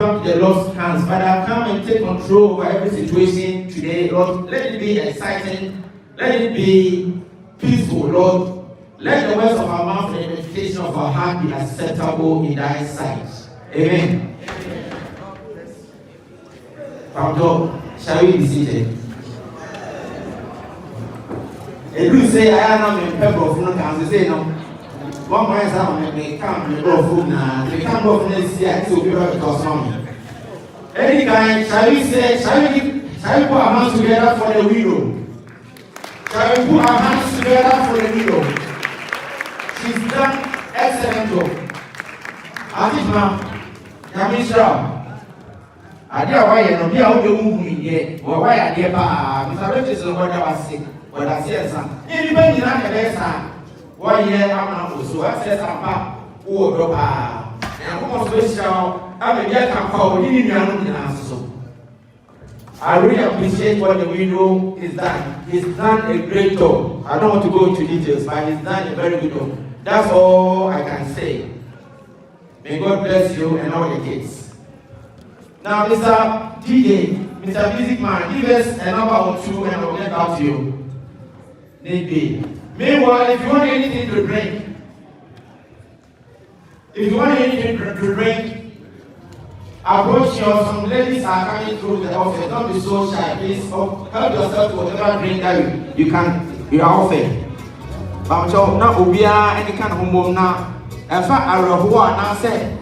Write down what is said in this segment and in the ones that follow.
Come to the Lord's hands. Father, come and take control over every situation today, Lord. Let it be exciting. Let it be peaceful, Lord. Let the words of our mouth and the meditation of our heart be acceptable in thy sight. Amen. Pastor, shall we be seated? If you say, I am not in pebble from the council, say no. One more time, they come and go food now. They can't go from this year to be able to cause money. Any kind, shall we say, shall we put our hands together for the widow? Shall we put our hands together for the widow? She's done excellent job. I think, ma'am, Yamisha. I did why you know, be out the womb yet, or why I did, Mr. Richardson, what I was sick, what I said, son. Anybody in that lesson, 1 year, I'm not so I said, I'm oh, drop, and I'm almost wish I mean, yet I'm called in your own answer. I really appreciate what the widow is done. He's done a great job. I don't want to go into details, but he's done a very good job. That's all I can say. May God bless you and all the kids. Now, Mr. DJ, Mr. Music Man, give us a number or two and I'll get back to you. Need be. Meanwhile, if you want anything to drink, approach your some ladies are coming through the office. Don't be so shy, please. Help yourself to whatever drink that you are offered. But so now Ubia any kind of home now. In fact, I will now say.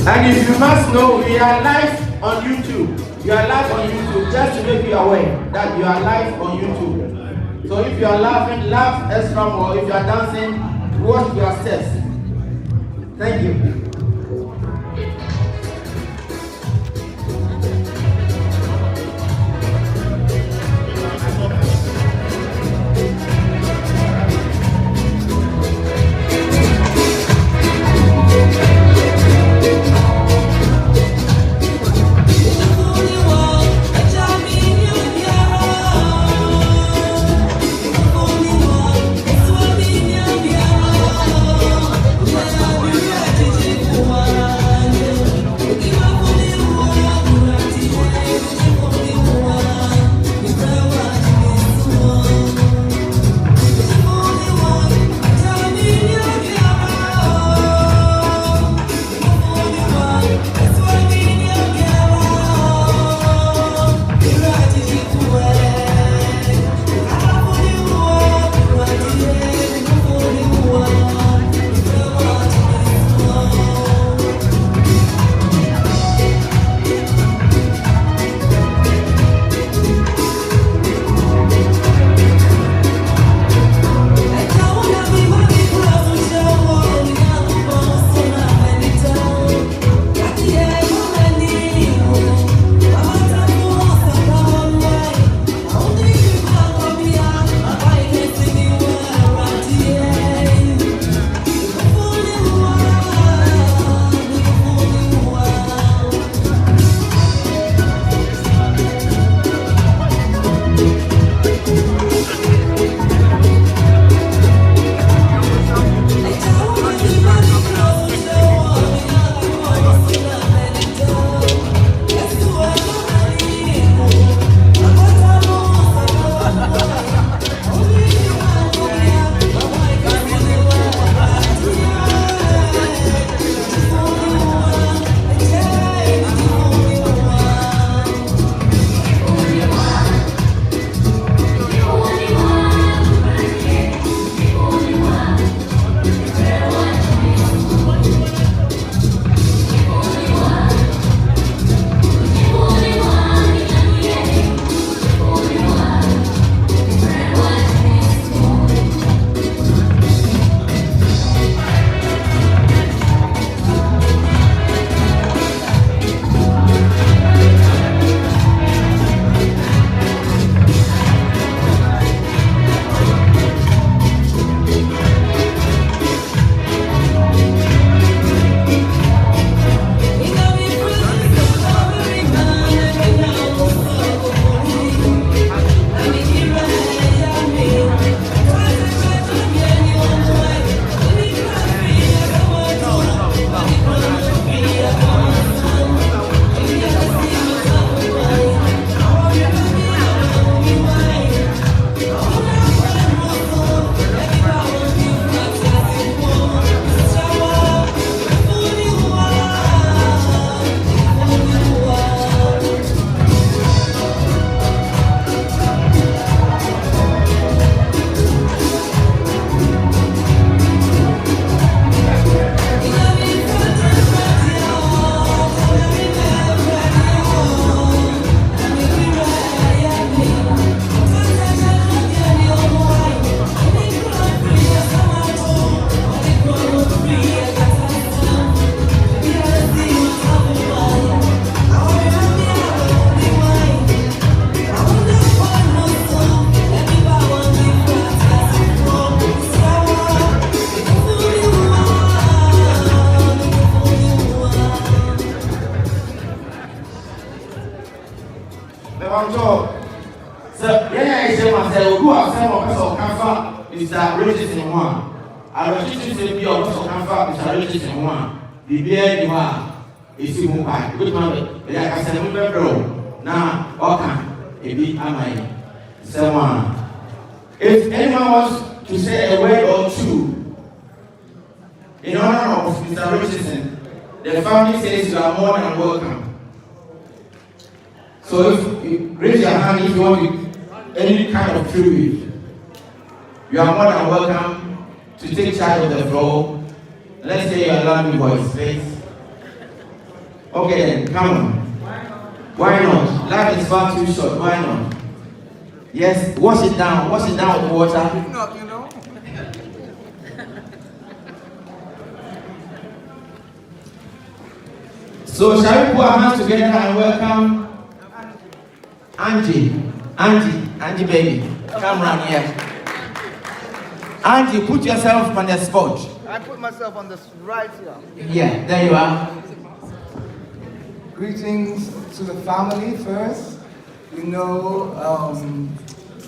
And if you must know, we are live on YouTube. You are live on YouTube, just to make you aware that you are live on YouTube. So if you are laughing, laugh extra more. If you are dancing, watch your steps. Thank you. one said, who have said what person can for Mr. Richardson one. I was just saying, be a person can for Mr. Richardson one. The beer you are is you move by. Good one, like I said, we bro. Now, okay, a bit am I? Someone. If anyone wants to say a word or two in honor of Mr. Richardson, the family says you are more than welcome. So if you raise your hand if you want any kind of tribute, you are more than welcome to take charge of the floor. Let's say your lovely voice, please. Okay then, come on. Why not? Life is far too short. Why not? Yes, wash it down. Wash it down with water. No, you know. So shall we put our hands together and welcome Angie baby. Come round here. Angie, put yourself on the spot. I put myself on the right here. Yeah, there you are. Greetings to the family first. We know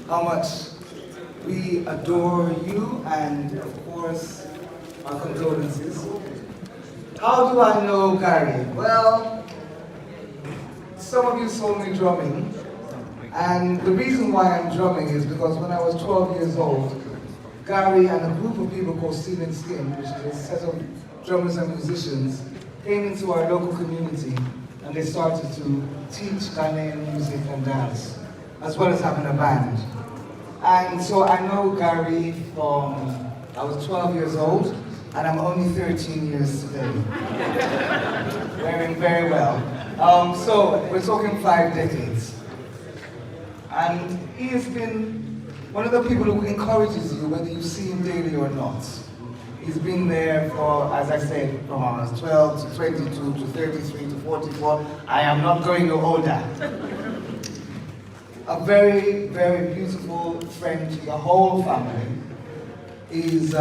how much we adore you, and of course, our condolences. How do I know Gary? Well, some of you saw me drumming, and the reason why I'm drumming is because when I was 12 years old, Gary and a group of people called Steel and Skin, which is a set of drummers and musicians, came into our local community and they started to teach Ghanaian music and dance, as well as having a band. And so I know Gary from, I was 12 years old, and I'm only 13 years today. Wearing very well. So we're talking 5 decades. And he has been one of the people who encourages you, whether you see him daily or not. He's been there for, as I said, from I was 12 to 22 to 33 to 44. I am not going no older. A very, very beautiful friend to the whole family. Is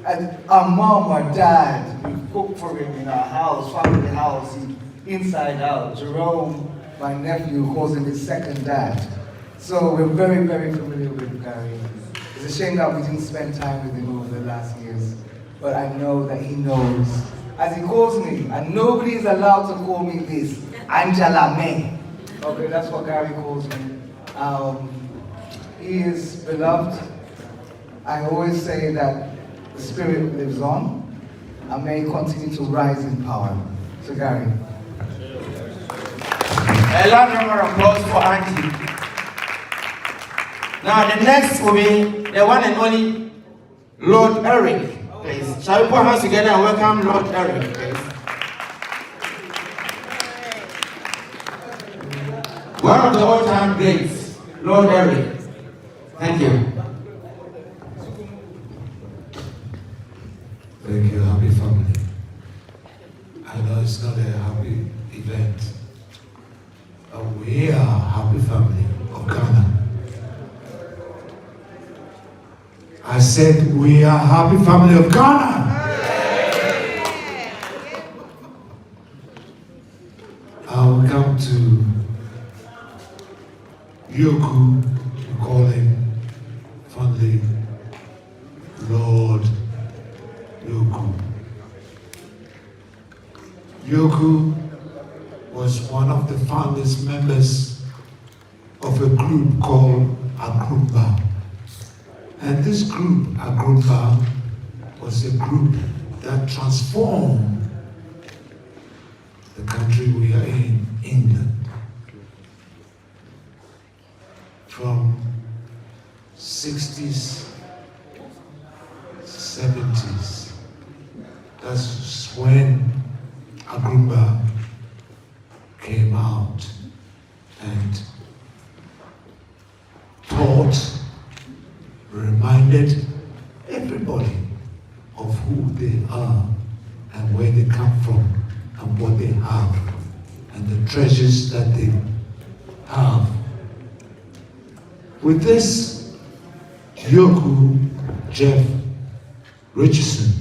and our mom or dad, we cook for him in our house, family house, inside out. Jerome, my nephew, calls him his second dad. So we're very, very familiar with Gary. It's a shame that we didn't spend time with him over the last years, but I know that he knows. As he calls me, and nobody is allowed to call me this, Angela May. Okay, that's what Gary calls me. He is beloved. I always say that the spirit lives on, and may continue to rise in power. So Gary. A loud number of applause for Auntie. Now the next will be the one and only Lord Eric, please. Shall we put our hands together and welcome Lord Eric, please? One of the all-time greats, Lord Eric. Thank you. Thank you, happy family. I know it's not a happy event, but we are a happy family of Ghana. I said we are a happy family of Ghana. I will come to Yoku, we call him fondly Lord Yoku. Yoku was one of the founders members of a group called Agrumba. And this group, Agrumba, was a group that transformed the country we are in, England. From 60s, 70s. That's when Agrumba came out and taught, reminded everybody of who they are and where they come from and what they have and the treasures that they have. With this, Yoku, Richardson,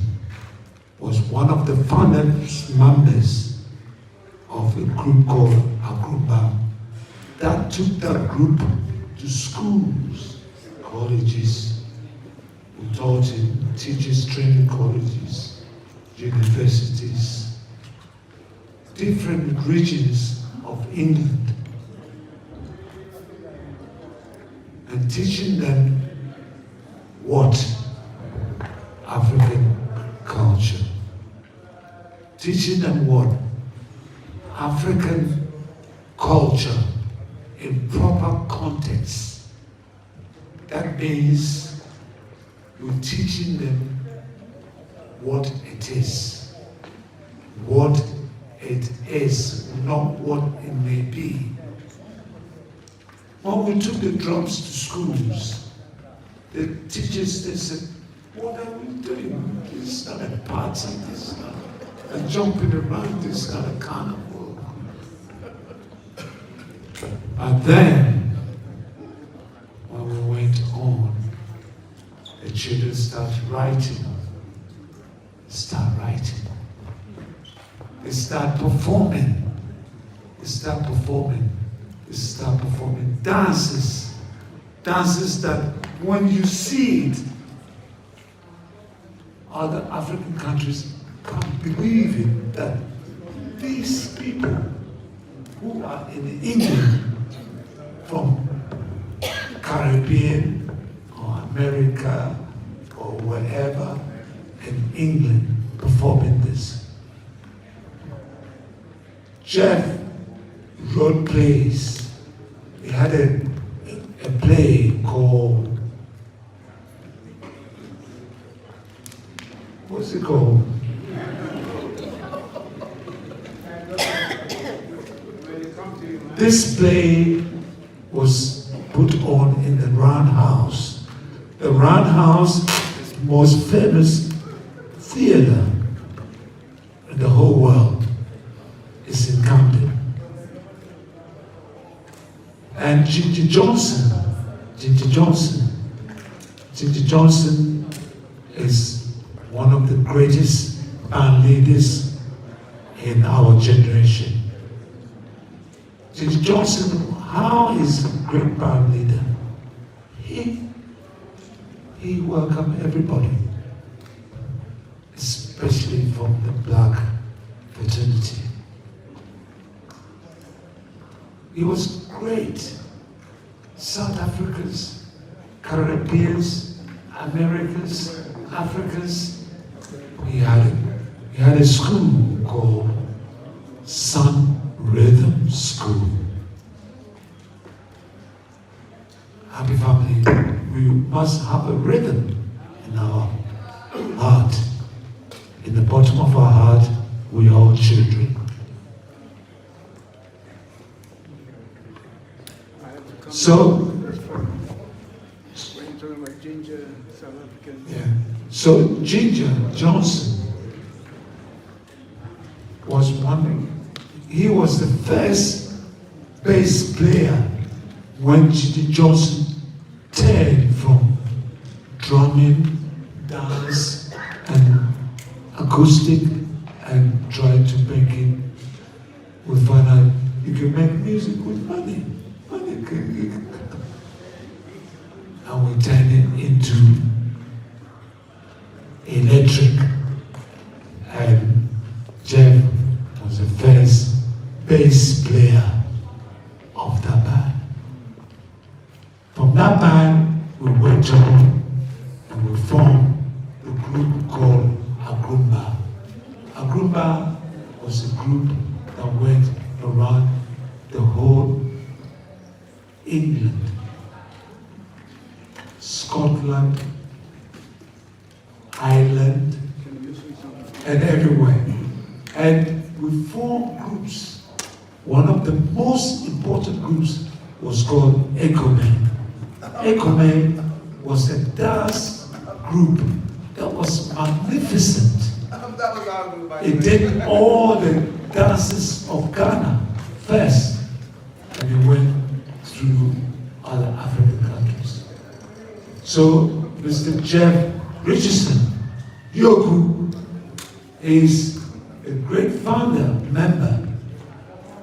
was one of the founders members of a group called Agrumba that took that group to to schools, colleges. We taught in teachers training colleges, universities, different regions of England, and teaching them what? African culture. Teaching them what? African culture in proper context. That means we're teaching them what it is. What it is, not what it may be. When we took the drums to schools, the teachers, they said, what are we doing? This is not a party, this is not a jumping around, this is not a carnival. And then, when we went on, the children started writing. They start performing. They start performing dances. Dances that when you see it, other African countries can't believe it, that these people who are in England, from Caribbean or America or wherever in England, performing this. Jeff wrote plays. He had a play called, what's it called? This play was put on in the Roundhouse. The Roundhouse is the most famous theater in the whole world. It's in Camden. And Ginger Johnson is one of the greatest band leaders in our generation. Ginger Johnson, how is a great band leader? He welcomed everybody, especially from the black fraternity. He was great. South Africans, Caribbeans, Americans, Africans. He had a school called Sun Rhythm School. Happy family, we must have a rhythm in our heart. In the bottom of our heart, we are all children. So, when you're talking about Ginger, South African. yeah. So Ginger Johnson was he was the first bass player when Ginger Johnson turned from drumming, dance, and acoustic and tried to make it. We found out you can make music with money. And we turned it into electric. And Jeff was the first bass player of that band. From that band, we went on and we formed a group called Agrumba. Agrumba was a group that went around the whole England, Scotland, Ireland, and everywhere. And we formed groups. One of the most important groups was called Echoman. Echoman was a dance group that was magnificent. It did all the dances of Ghana first, and it went through other African countries. So, Mr. Jeff Richardson, Yoku, is a great founder, member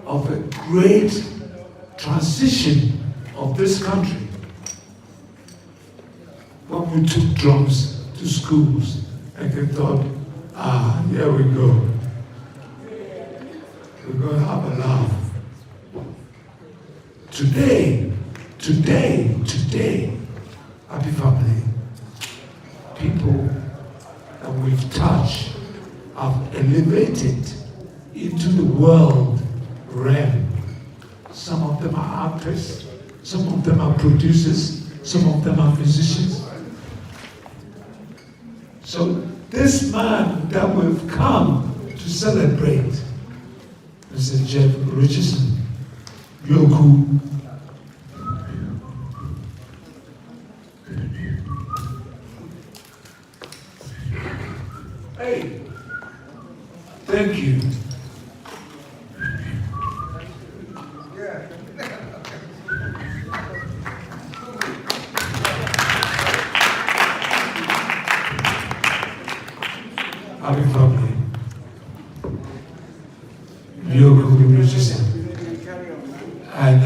of a great transition of this country when we took drums to schools, and they thought, here we go. We're going to have a laugh. Today, happy family, people that we've touched have elevated into the world realm. Some of them are actors, some of them are producers, some of them are musicians. So this man that we've come to celebrate, Mr. Geoffrey Richardson, Yoku, hey, thank you. Happy family. Yoku Richardson. And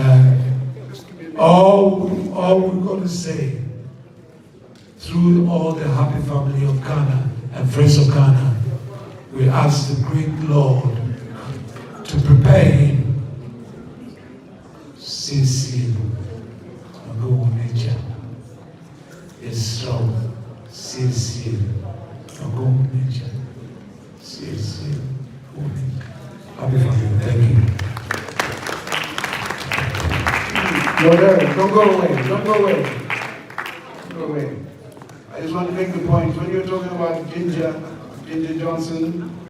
all we're going to say, through all the happy family of Ghana and friends of Ghana, we ask the great Lord to prepare him. Sisi, Ago nature is strong. Sisi, Ago nature. Sisi, happy family. Thank you. Don't go away. Don't go away. Don't go away. I just want to make the point. When you're talking about Ginger Johnson,